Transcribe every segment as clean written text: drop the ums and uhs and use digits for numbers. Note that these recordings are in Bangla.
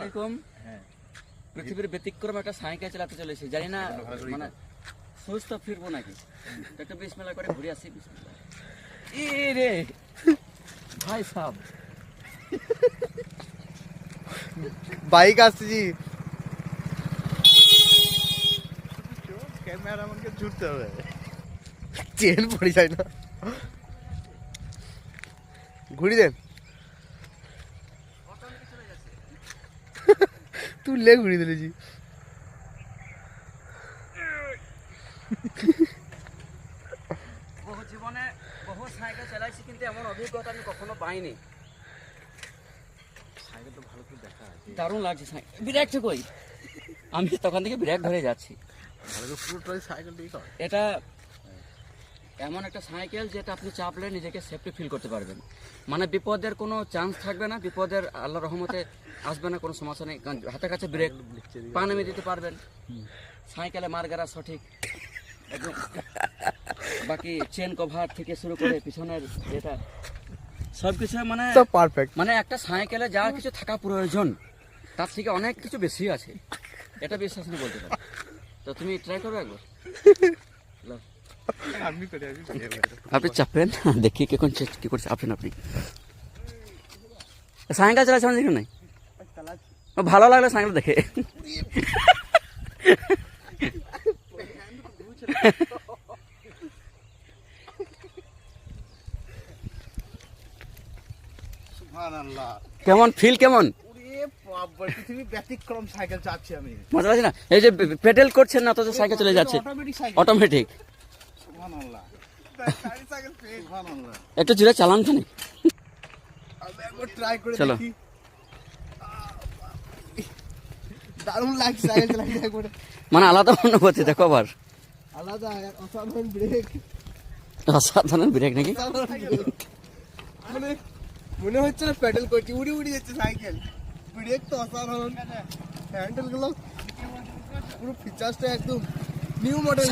এরকম পৃথিবীর ব্যতিক্রম একটা সাইকেল চালাতে চলেছে, জানি না মানে সুস্থ ফিরবো নাকি। একটা বিসমিল্লাহ করে ঘুরে আসি। বিসমিল্লাহ। এ রে ভাই সাহেব, বাইক আসছি, ক্যামেরাম্যানকে ছুটতে হবে, চেন পড়ে যায় না। ঘুরি দেন, তুই লে ঘুরি দিলেছি। বহু জীবনে বহু সাইকেল চালাইছি, কিন্তু এমন অভিজ্ঞতা আমি কখনো পাইনি। সাইকেল তো ভালো করে দেখা আছে, দারুণ লাগছে সাইকেল। ব্রেকটা কই? আমি তখন থেকে ব্রেক ধরে যাচ্ছি। ভালো করে পুরোটাই সাইকেলটাই কর। এটা এমন একটা সাইকেল যেটা আপনি চাপলে নিজেকে সেফটি ফিল করতে পারবেন, মানে বিপদের কোনো চান্স থাকবে না, বিপদের আল্লাহ রহমতে আসবে না, কোনো সমস্যা নেই। কারণ হাতের কাছে ব্রেক, পা নেমে দিতে পারবেন, সাইকেলে মার্গারা সঠিক একদম। বাকি চেন কভার থেকে শুরু করে পিছনের যেটা সবকিছু মানে সব পারফেক্ট। মানে একটা সাইকেলে যা কিছু থাকা প্রয়োজন তার থেকে অনেক কিছু বেশি আছে, এটা বিশ্বাস নিয়ে বলতে পারি। তো তুমি ট্রাই করো একবার। লাও। আপনি চাপেন, দেখি কি করছে আপনি। সাইকেল চালাচ্ছেন দেখুন নাই, ভালো লাগলো সাইকেল দেখে। কেমন ফিল, কেমন পৃথিবীর ব্যতিক্রম সাইকেল চাচ্ছি আমি, মজা লাগছে না? এই যে পেডেল করছেন না, অথচ সাইকেল চলে যাচ্ছে অটোমেটিক। একটু জোরে চালান তো, ট্রাই করে চলো। দেখি। দারুণ লাগছে সাইকেল চালাতে একবার, মানে আলাদা অনুভূতি। দেখো আবার আলাদা অসাধারণ ব্রেক, অসাধারণ ব্রেক নাকি? মানে মনে হচ্ছে না প্যাডেল করছি, উড়ে উড়ে যাচ্ছে সাইকেল। ব্রেক তো অসাধারণ, হ্যান্ডেল গুলো পুরো ফিচার্সটা একদম নিউ মডেল।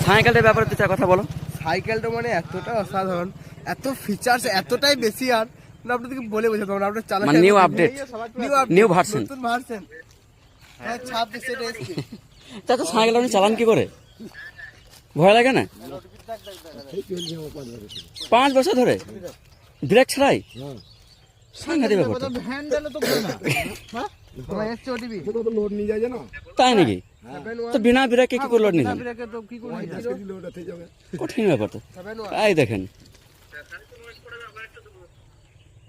সাইকেলটার ব্যাপারে দুটা কথা বলো। সাইকেলটা মানে এতটা অসাধারণ, এত ফিচার্স এতটাই বেশি, আর না আপনাদেরকে বলে বোঝাতে পারবো না। আপনার চালাতে মানে নিউ আপডেট, নিউ ভার্সন, নতুন ভার্সন। হ্যাঁ 26 এর এসছে। তা তো সাইকেল আপনি চালান কি করে? ভয় লাগে না? 5 বছর ধরে ব্রেক ছাড়াই? সাংঘাতিক ব্যাপার তো। হ্যান্ডেলে তো বলে না, হ্যাঁ তোমার এসছে ওটিভি তো লোড নিয়ে যায় না। তাই নাকি? তো বিনা ব্রেকে কি করে লোড নিলেন? ব্রেকে তো কি করে লোড হতে যাবে, কঠিন ব্যাপার তো। এই দেখেন,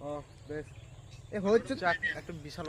ও বেশ এ হচ্ছে একটা বিশাল